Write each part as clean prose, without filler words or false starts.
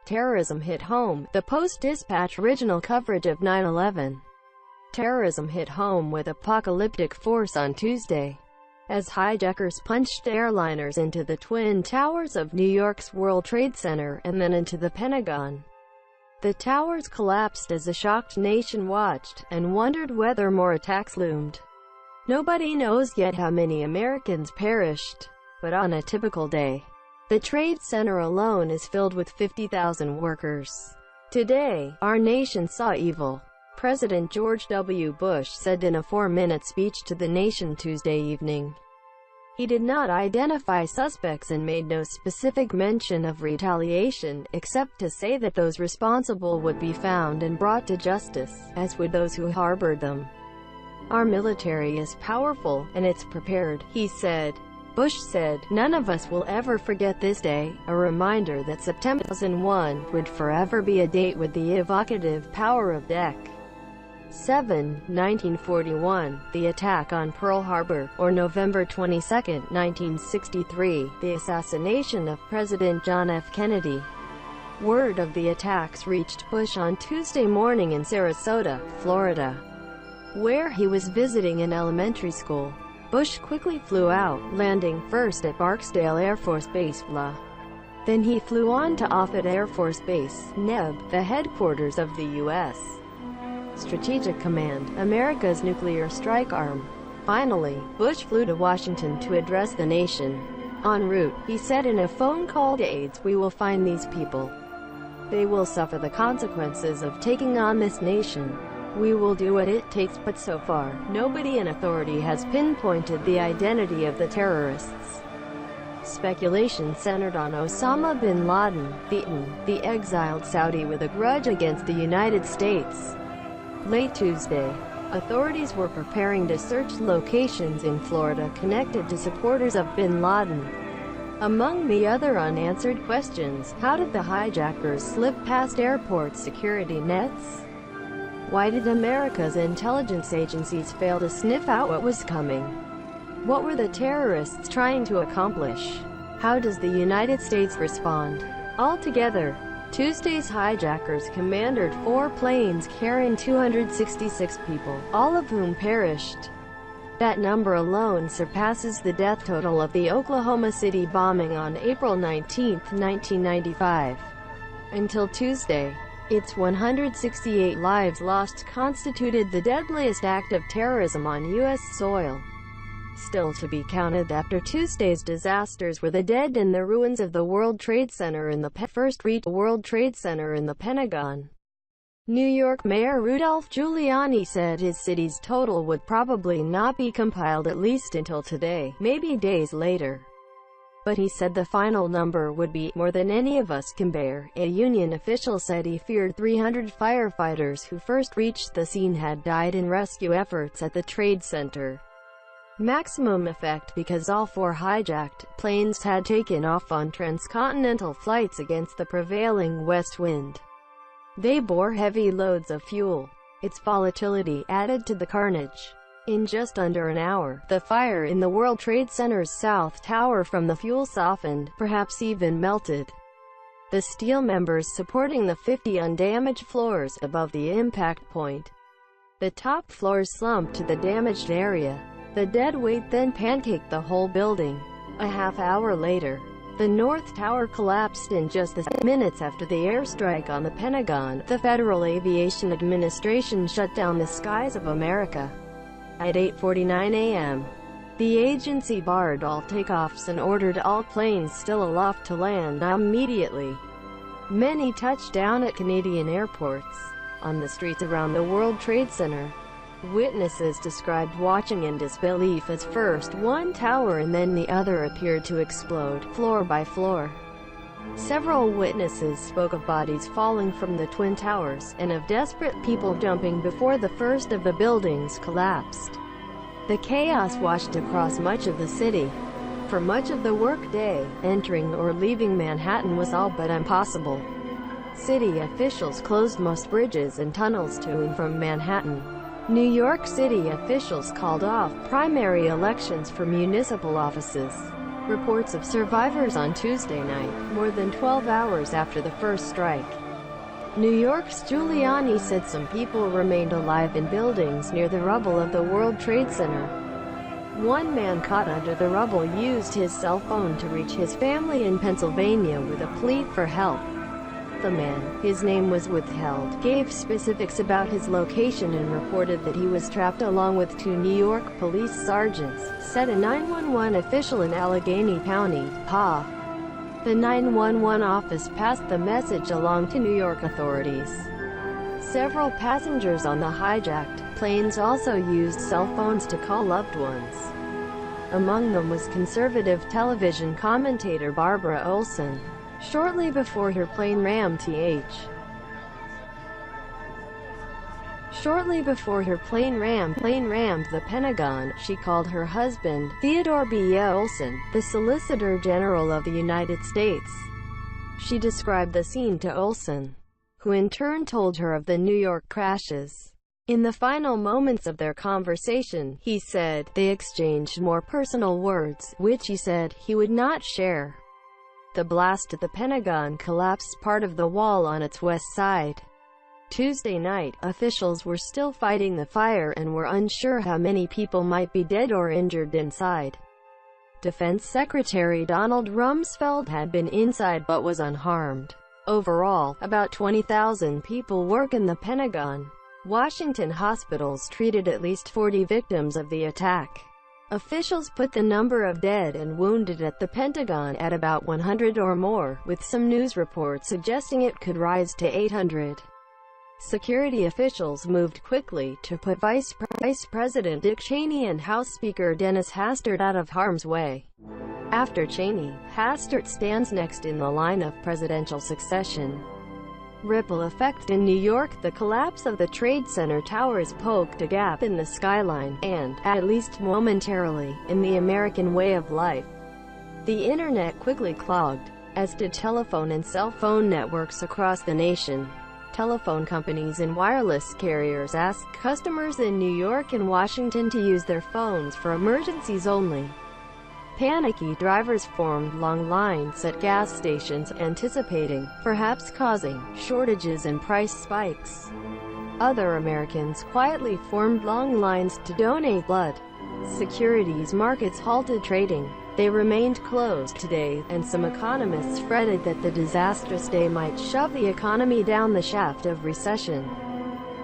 Terrorism hit home, the Post-Dispatch original coverage of 9/11. Terrorism hit home with apocalyptic force on Tuesday, as hijackers punched airliners into the Twin Towers of New York's World Trade Center, and then into the Pentagon. The towers collapsed as a shocked nation watched, and wondered whether more attacks loomed. Nobody knows yet how many Americans perished, but on a typical day, the Trade Center alone is filled with 50,000 workers. Today, our nation saw evil, President George W. Bush said in a 4-minute speech to the nation Tuesday evening. He did not identify suspects and made no specific mention of retaliation, except to say that those responsible would be found and brought to justice, as would those who harbored them. Our military is powerful, and it's prepared, he said. Bush said, "None of us will ever forget this day, a reminder that September 2001 would forever be a date with the evocative power of Dec. 7, 1941, the attack on Pearl Harbor, or November 22, 1963, the assassination of President John F. Kennedy." Word of the attacks reached Bush on Tuesday morning in Sarasota, Florida, where he was visiting an elementary school. Bush quickly flew out, landing first at Barksdale Air Force Base, Blah. Then he flew on to Offutt Air Force Base, Neb, the headquarters of the U.S. Strategic Command, America's nuclear strike arm. Finally, Bush flew to Washington to address the nation. En route, he said in a phone call to aides, "We will find these people. They will suffer the consequences of taking on this nation. We will do what it takes," but so far, nobody in authority has pinpointed the identity of the terrorists. Speculation centered on Osama bin Laden, the exiled Saudi with a grudge against the United States. Late Tuesday, authorities were preparing to search locations in Florida connected to supporters of bin Laden. Among the other unanswered questions, how did the hijackers slip past airport security nets? Why did America's intelligence agencies fail to sniff out what was coming? What were the terrorists trying to accomplish? How does the United States respond? Altogether, Tuesday's hijackers commandeered 4 planes carrying 266 people, all of whom perished. That number alone surpasses the death total of the Oklahoma City bombing on April 19, 1995. Until Tuesday, its 168 lives lost constituted the deadliest act of terrorism on U.S. soil. Still to be counted after Tuesday's disasters were the dead in the ruins of the World Trade Center in the first reached World Trade Center in the Pentagon. New York Mayor Rudolph Giuliani said his city's total would probably not be compiled at least until today, maybe days later. But he said the final number would be more than any of us can bear. A union official said he feared 300 firefighters who first reached the scene had died in rescue efforts at the Trade Center. Maximum effect because all 4 hijacked planes had taken off on transcontinental flights against the prevailing west wind. They bore heavy loads of fuel. Its volatility added to the carnage. In just under an hour, the fire in the World Trade Center's South Tower from the fuel softened, perhaps even melted. The steel members supporting the 50 undamaged floors above the impact point. The top floors slumped to the damaged area. The dead weight then pancaked the whole building. A half-hour later, the North Tower collapsed in just the minutes after the airstrike on the Pentagon. The Federal Aviation Administration shut down the skies of America. At 8:49 a.m., the agency barred all takeoffs and ordered all planes still aloft to land immediately. Many touched down at Canadian airports. On the streets around the World Trade Center, witnesses described watching in disbelief as first one tower and then the other appeared to explode, floor by floor. Several witnesses spoke of bodies falling from the Twin Towers, and of desperate people jumping before the first of the buildings collapsed. The chaos washed across much of the city. For much of the workday, entering or leaving Manhattan was all but impossible. City officials closed most bridges and tunnels to and from Manhattan. New York City officials called off primary elections for municipal offices. Reports of survivors on Tuesday night, more than 12 hours after the first strike. New York's Giuliani said some people remained alive in buildings near the rubble of the World Trade Center. One man caught under the rubble used his cell phone to reach his family in Pennsylvania with a plea for help. The man, his name was withheld, gave specifics about his location and reported that he was trapped along with 2 New York police sergeants, said a 911 official in Allegheny County, PA. The 911 office passed the message along to New York authorities. Several passengers on the hijacked planes also used cell phones to call loved ones. Among them was conservative television commentator Barbara Olson. Shortly before her plane rammed the Pentagon, she called her husband, Theodore B. Olson, the Solicitor General of the United States. She described the scene to Olson, who in turn told her of the New York crashes. In the final moments of their conversation, he said, they exchanged more personal words, which he said he would not share. The blast at the Pentagon collapsed part of the wall on its west side. Tuesday night, officials were still fighting the fire and were unsure how many people might be dead or injured inside. Defense Secretary Donald Rumsfeld had been inside but was unharmed. Overall, about 20,000 people work in the Pentagon. Washington hospitals treated at least 40 victims of the attack. Officials put the number of dead and wounded at the Pentagon at about 100 or more, with some news reports suggesting it could rise to 800. Security officials moved quickly to put Vice President Dick Cheney and House Speaker Dennis Hastert out of harm's way. After Cheney, Hastert stands next in the line of presidential succession. Ripple effect in New York. The collapse of the Trade Center towers poked a gap in the skyline, and, at least momentarily, in the American way of life. The internet quickly clogged, as did telephone and cell phone networks across the nation. Telephone companies and wireless carriers asked customers in New York and Washington to use their phones for emergencies only. Panicky drivers formed long lines at gas stations, anticipating, perhaps causing, shortages and price spikes. Other Americans quietly formed long lines to donate blood. Securities markets halted trading. They remained closed today, and some economists fretted that the disastrous day might shove the economy down the shaft of recession.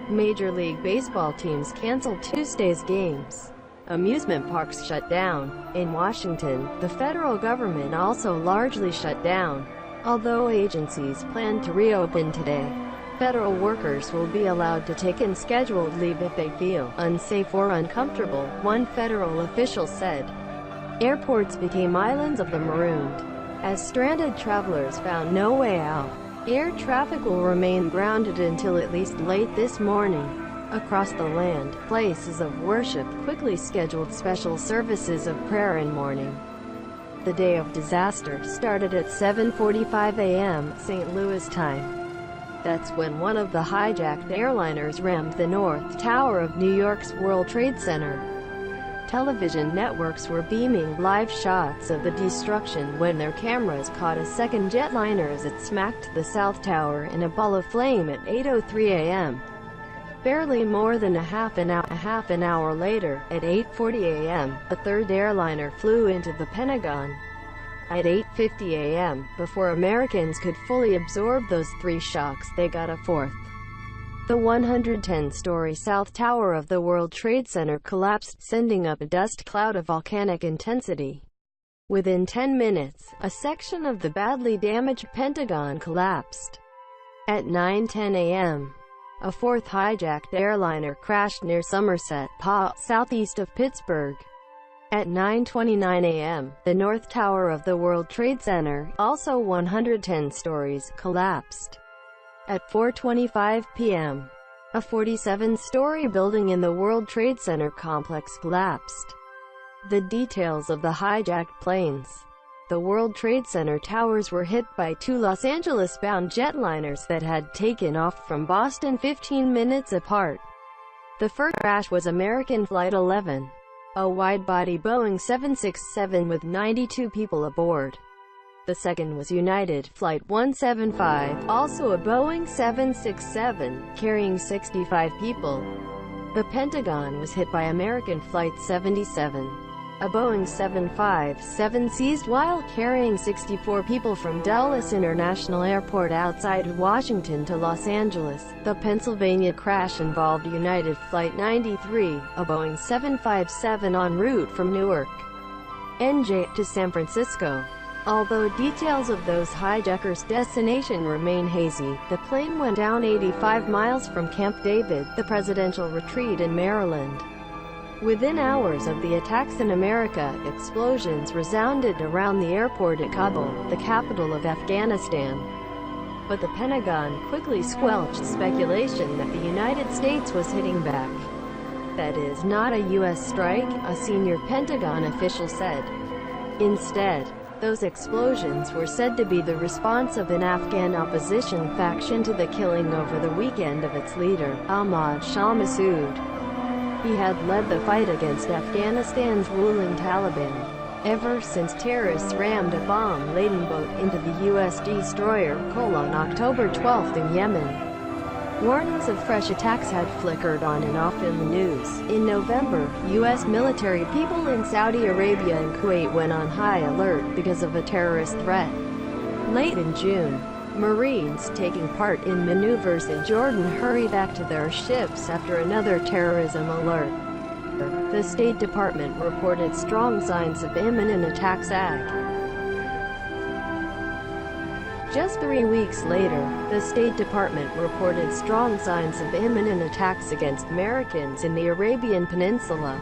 Major League Baseball teams canceled Tuesday's games. Amusement parks shut down. In Washington, the federal government also largely shut down, although agencies plan to reopen today. Federal workers will be allowed to take unscheduled leave if they feel unsafe or uncomfortable, one federal official said. Airports became islands of the marooned, as stranded travelers found no way out. Air traffic will remain grounded until at least late this morning. Across the land, places of worship quickly scheduled special services of prayer and mourning. The day of disaster started at 7:45 a.m. St. Louis time. That's when one of the hijacked airliners rammed the North Tower of New York's World Trade Center. Television networks were beaming live shots of the destruction when their cameras caught a second jetliner as it smacked the South Tower in a ball of flame at 8:03 a.m. Barely more than a half an hour later, at 8:40 a.m., a third airliner flew into the Pentagon. At 8:50 a.m., before Americans could fully absorb those 3 shocks, they got a fourth. The 110-story South Tower of the World Trade Center collapsed, sending up a dust cloud of volcanic intensity. Within 10 minutes, a section of the badly damaged Pentagon collapsed. At 9:10 a.m., a fourth hijacked airliner crashed near Somerset, PA, southeast of Pittsburgh. At 9:29 a.m., the North Tower of the World Trade Center, also 110 stories, collapsed. At 4:25 p.m., a 47-story building in the World Trade Center complex collapsed. The details of the hijacked planes. The World Trade Center towers were hit by 2 Los Angeles-bound jetliners that had taken off from Boston 15 minutes apart. The first crash was American Flight 11. a wide-body Boeing 767 with 92 people aboard. The second was United Flight 175, also a Boeing 767, carrying 65 people. The Pentagon was hit by American Flight 77, a Boeing 757 seized while carrying 64 people from Dulles International Airport outside Washington to Los Angeles. The Pennsylvania crash involved United Flight 93, a Boeing 757 en route from Newark, NJ, to San Francisco. Although details of those hijackers' destination remain hazy, the plane went down 85 miles from Camp David, the presidential retreat in Maryland. Within hours of the attacks in America, explosions resounded around the airport at Kabul, the capital of Afghanistan. But the Pentagon quickly squelched speculation that the United States was hitting back. That is not a U.S. strike, a senior Pentagon official said. Instead, those explosions were said to be the response of an Afghan opposition faction to the killing over the weekend of its leader, Ahmad Shah Massoud. He had led the fight against Afghanistan's ruling Taliban. Ever since terrorists rammed a bomb-laden boat into the U.S. destroyer Cole on October 12 in Yemen. Warnings of fresh attacks had flickered on and off in the news. In November, U.S. military people in Saudi Arabia and Kuwait went on high alert because of a terrorist threat. Late in June, Marines taking part in maneuvers in Jordan hurried back to their ships after another terrorism alert. The State Department reported strong signs of imminent attacks. Just 3 weeks later, the State Department reported strong signs of imminent attacks against Americans in the Arabian Peninsula.